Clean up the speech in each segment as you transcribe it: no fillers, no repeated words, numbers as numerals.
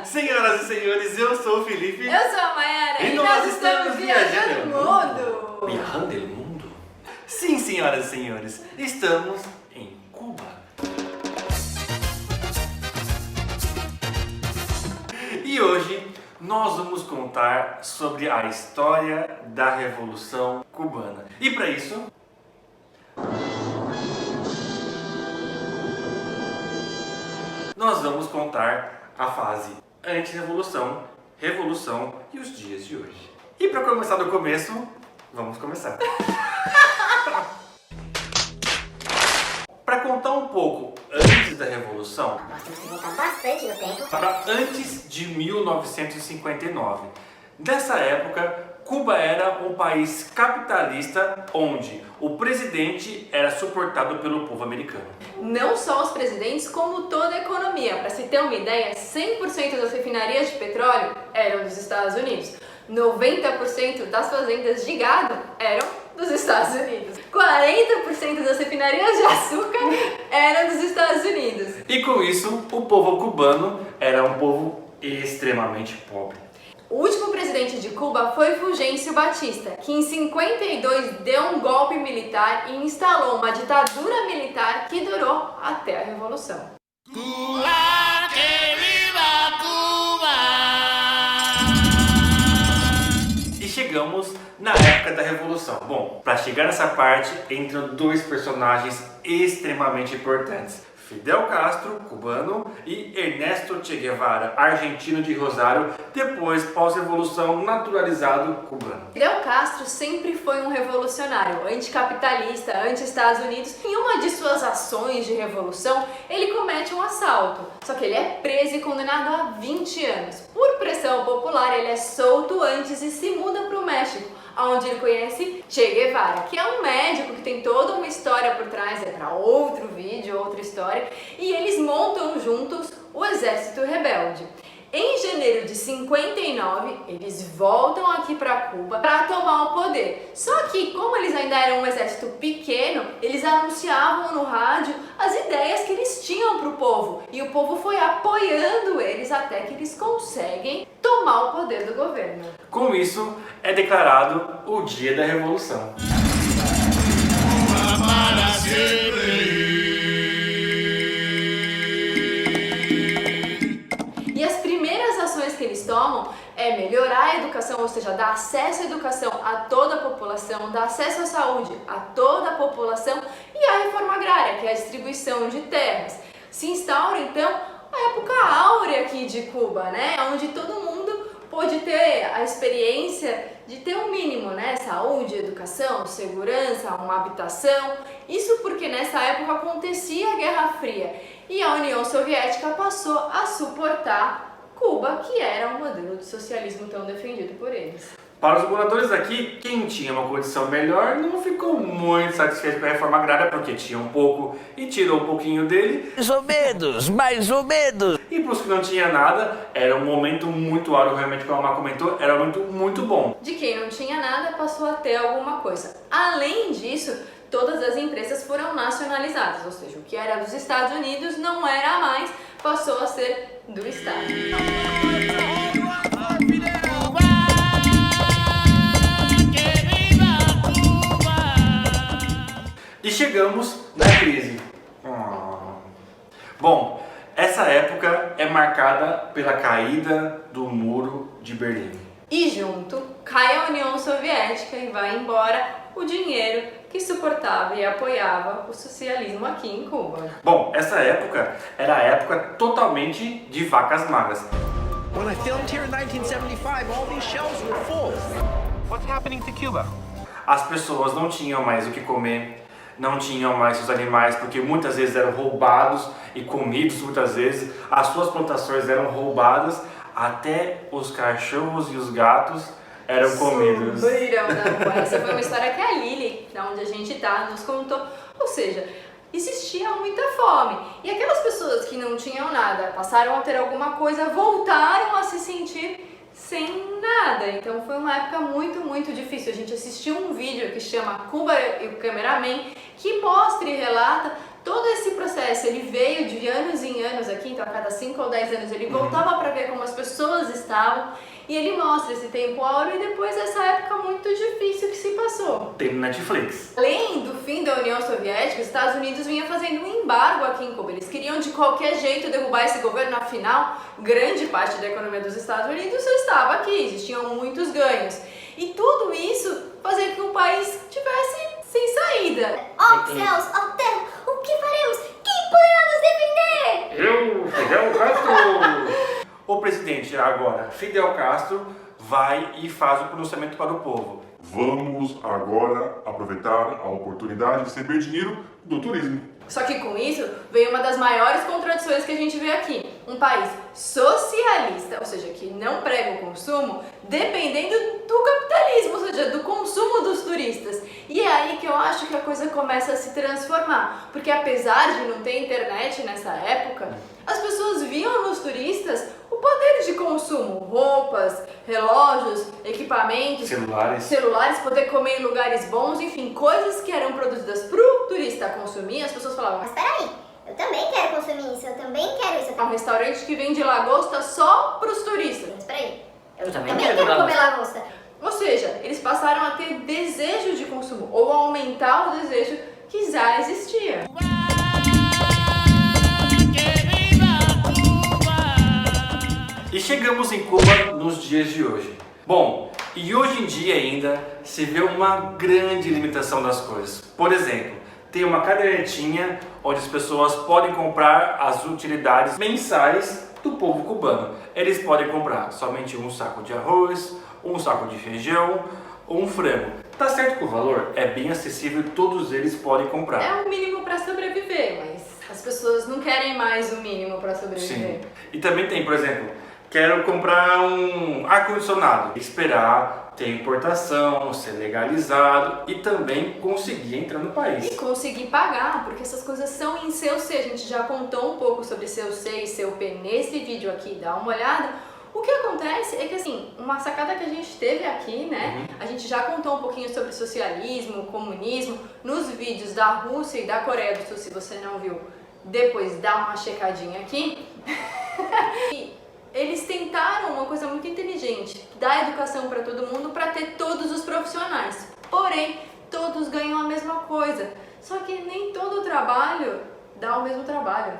Senhoras e senhores, eu sou o Felipe. Eu sou a Mayara E nós estamos viajando o mundo. Viajando o mundo? Sim, senhoras e senhores, estamos em Cuba. E hoje nós vamos contar sobre a história da Revolução Cubana. E para isso, nós vamos contar a fase anti-revolução, revolução e os dias de hoje. E para começar do começo, vamos começar. Para contar um pouco antes da revolução, Nós temos que voltar bastante no tempo. para antes de 1959. Nessa época, Cuba era um país capitalista onde o presidente era suportado pelo povo americano. Não só os presidentes, como toda a economia. Para se ter uma ideia, 100% das refinarias de petróleo eram dos Estados Unidos. 90% das fazendas de gado eram dos Estados Unidos. 40% das refinarias de açúcar eram dos Estados Unidos. E com isso, o povo cubano era um povo extremamente pobre. O último presidente de Cuba foi Fulgêncio Batista, que em 52 deu um golpe militar e instalou uma ditadura militar que durou até a Revolução. Cuba, que viva Cuba! E chegamos na época da Revolução. Bom, para chegar nessa parte, entram dois personagens extremamente importantes. Fidel Castro, cubano, e Ernesto Che Guevara, argentino de Rosário, depois pós-revolução naturalizado cubano. Fidel Castro sempre foi um revolucionário, anticapitalista, anti-Estados Unidos. Em uma de suas ações de revolução, ele comete um assalto. Só que ele é preso e condenado a 20 anos. Por pressão popular, ele é solto antes e se muda para o México, onde ele conhece Che Guevara, que é um médico que tem toda uma história por trás, é para outro vídeo, outra história, e eles montam juntos o Exército Rebelde. Em janeiro de 59, eles voltam aqui para Cuba para tomar o poder. Só que, como eles ainda eram um exército pequeno, eles anunciavam no rádio as ideias que eles tinham para o povo. E o povo foi apoiando eles até que eles conseguem tomar o poder do governo. Com isso, é declarado o Dia da Revolução. Para sempre. E as primeiras ações que eles tomam é melhorar a educação, ou seja, dar acesso à educação a toda a população, dar acesso à saúde a toda a população e a reforma agrária, que é a distribuição de terras. Se instaura, então, a época áurea aqui de Cuba, né? Onde todo mundo pôde ter a experiência de ter um mínimo, né? Saúde, educação, segurança, uma habitação. Isso porque nessa época acontecia a Guerra Fria e a União Soviética passou a suportar Cuba, que era um modelo de socialismo tão defendido por eles. Para os moradores aqui, quem tinha uma condição melhor não ficou muito satisfeito com a reforma agrária, porque tinha um pouco e tirou um pouquinho dele. Mais ou menos. E para os que não tinha nada, era um momento muito áureo, realmente, como a Má comentou, era muito bom. De quem não tinha nada passou a ter alguma coisa. Além disso, todas as empresas foram nacionalizadas, ou seja, o que era dos Estados Unidos não era mais, passou a ser do Estado. E chegamos na crise. Bom, essa época é marcada pela caída do Muro de Berlim. E junto cai a União Soviética e vai embora o dinheiro que suportava e apoiava o socialismo aqui em Cuba. Bom, essa época era a época totalmente de vacas magras. When I filmed here in 1975, all these shelves were full. What's happening to Cuba? As pessoas não tinham mais o que comer, não tinham mais seus animais porque muitas vezes eram roubados e comidos, muitas vezes as suas plantações eram roubadas, até os cachorros e os gatos eram comidos. Subiram na rua. Essa foi uma história que a Lili, da onde a gente tá, nos contou. Ou seja, existia muita fome. E aquelas pessoas que não tinham nada, passaram a ter alguma coisa, voltaram a se sentir sem nada. Então foi uma época muito difícil. A gente assistiu um vídeo que chama Cuba e o Cameraman, que mostra e relata todo esse processo. Ele veio de anos em anos aqui, então a cada 5 ou 10 anos ele voltava para ver como as pessoas estavam, e ele mostra esse tempo áureo e depois essa época muito difícil que se passou. Tem no Netflix. Além do fim da União Soviética, os Estados Unidos vinha fazendo um embargo aqui em Cuba. Eles queriam de qualquer jeito derrubar esse governo, afinal, grande parte da economia dos Estados Unidos estava aqui, existiam muitos ganhos. E tudo isso fazia com que o país tivesse sem saída. Ó céus, ó terra, o que faremos? Quem poderá nos defender? Eu, Fidel Castro! O presidente agora, Fidel Castro, vai e faz o pronunciamento para o povo. Vamos agora aproveitar a oportunidade de receber dinheiro do turismo. Só que com isso vem uma das maiores contradições que a gente vê aqui. Um país socialista, ou seja, que não prega o consumo, dependendo do capitalismo, ou seja, do consumo dos turistas. E é aí que eu acho que a coisa começa a se transformar. Porque apesar de não ter internet nessa época, as pessoas viam nos turistas o poder de consumo. Roupas, relógios, equipamentos, celulares, poder comer em lugares bons, enfim, coisas que eram produzidas para o turista consumir. As pessoas falavam, Mas peraí, eu também quero consumir isso, eu também quero isso. é um restaurante que vende lagosta só para os turistas. Mas peraí, eu também também quero quero comer lagosta. Ou seja, eles passaram a ter desejo de consumo, ou a aumentar o desejo que já existia. E chegamos em Cuba nos dias de hoje. Bom, e hoje em dia ainda se vê uma grande limitação das coisas. Por exemplo, tem uma cadernetinha onde as pessoas podem comprar as utilidades mensais do povo cubano. Eles podem comprar somente um saco de arroz, um saco de feijão ou um frango. Tá certo que o valor é bem acessível, todos eles podem comprar. É o mínimo para sobreviver, mas as pessoas não querem mais o mínimo para sobreviver. Sim. E também tem, por exemplo, quero comprar um ar-condicionado, esperar ter importação, ser legalizado e também conseguir entrar no país. E conseguir pagar, porque essas coisas são em CUC. A gente já contou um pouco sobre CUC e CUP nesse vídeo aqui, dá uma olhada. O que acontece é que, assim, uma sacada que a gente teve aqui, né? A gente já contou um pouquinho sobre socialismo, comunismo, nos vídeos da Rússia e da Coreia do Sul. Se você não viu, depois dá uma checadinha aqui. E eles tentaram uma coisa muito inteligente, dar educação para todo mundo, para ter todos os profissionais. Porém, todos ganham a mesma coisa. Só que nem todo trabalho dá o mesmo trabalho.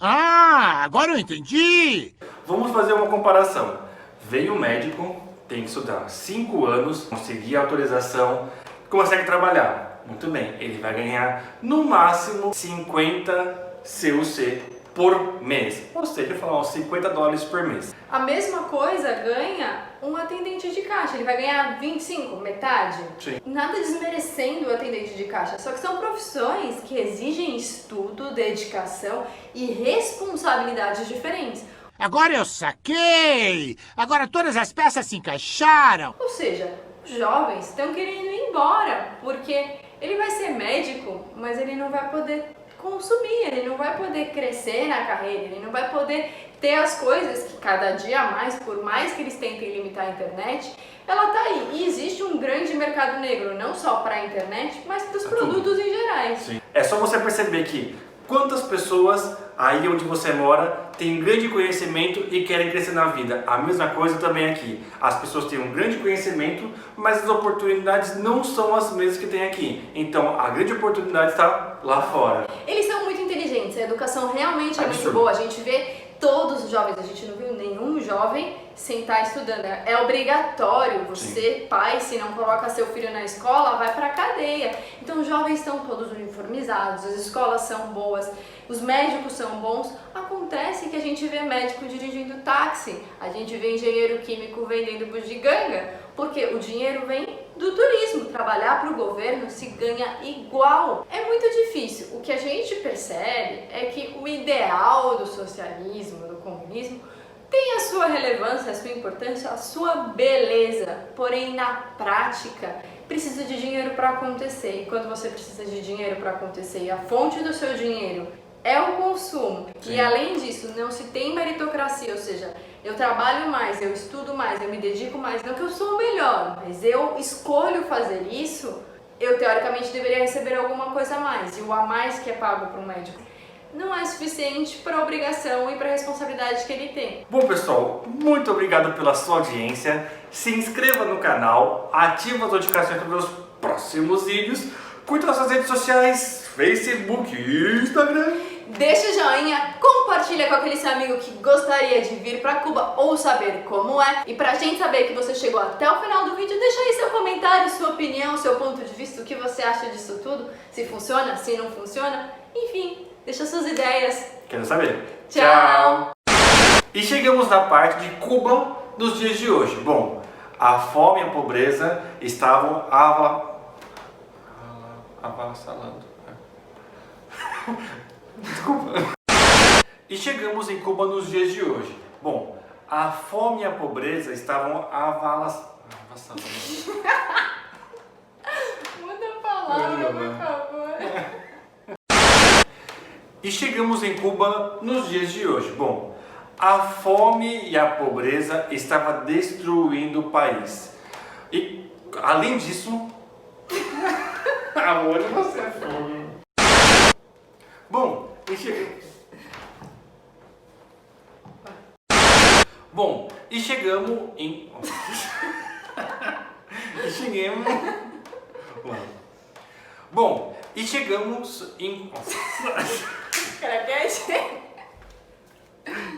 Ah, agora eu entendi! Vamos fazer uma comparação. Veio um médico, tem que estudar 5 anos, conseguir autorização, consegue trabalhar. Muito bem, ele vai ganhar no máximo 50 CUC por mês. Ou seja, falar uns $50 por mês. A mesma coisa ganha um atendente de caixa. Ele vai ganhar 25, metade. Sim. Nada desmerecendo o atendente de caixa. Só que são profissões que exigem estudo, dedicação e responsabilidades diferentes. Agora eu saquei! Agora todas as peças se encaixaram! Ou seja, os jovens estão querendo ir embora, porque ele vai ser médico, mas ele não vai poder consumir, ele não vai poder crescer na carreira, ele não vai poder ter as coisas que cada dia mais, por mais que eles tentem limitar a internet, ela tá aí. E existe um grande mercado negro, não só para a internet, mas para os produtos em gerais. Sim. É só você perceber que quantas pessoas aí onde você mora têm grande conhecimento e querem crescer na vida. A mesma coisa também aqui. As pessoas têm um grande conhecimento, mas as oportunidades não são as mesmas que tem aqui. Então a grande oportunidade está lá fora. Eles são muito inteligentes, a educação realmente é muito Absurdo. boa. A gente vê todos os jovens, a gente não viu nenhum jovem sentar estudando. É obrigatório, você, pai, se não coloca seu filho na escola, vai pra cadeia. Então os jovens estão todos uniformizados, as escolas são boas, os médicos são bons. Acontece que a gente vê médico dirigindo táxi, a gente vê engenheiro químico vendendo bugiganga, porque o dinheiro vem do turismo. Trabalhar para o governo se ganha igual. É muito difícil. O que a gente percebe é que o ideal do socialismo, do comunismo, tem a sua relevância, a sua importância, a sua beleza. Porém, na prática, precisa de dinheiro para acontecer. E quando você precisa de dinheiro para acontecer e a fonte do seu dinheiro é o consumo, Sim. e além disso não se tem meritocracia, ou seja, eu trabalho mais, eu estudo mais, eu me dedico mais, não que eu sou o melhor, mas eu escolho fazer isso, eu teoricamente deveria receber alguma coisa a mais, e o a mais que é pago para um médico não é suficiente para a obrigação e para a responsabilidade que ele tem. Bom, pessoal, muito obrigado pela sua audiência. Se inscreva no canal, ative as notificações para os meus próximos vídeos, curta nossas redes sociais, Facebook e Instagram. Deixa o joinha, compartilha com aquele seu amigo que gostaria de vir para Cuba ou saber como é. E pra gente saber que você chegou até o final do vídeo, deixa aí seu comentário, sua opinião, seu ponto de vista, o que você acha disso tudo, se funciona, se não funciona, enfim, deixa suas ideias. Quero saber. Tchau! E chegamos na parte de Cuba nos dias de hoje. Bom, a fome e a pobreza estavam avassalando. Desculpa. E chegamos em Cuba nos dias de hoje. Bom, a fome e a pobreza estavam avassalando. Muda a palavra, por favor. E chegamos em Cuba nos dias de hoje. Bom, a fome e a pobreza estavam destruindo o país. E, além disso... Amor, você é fome. Bom, e chegamos... Bom, e chegamos em... e chegamos... Bom, e chegamos em...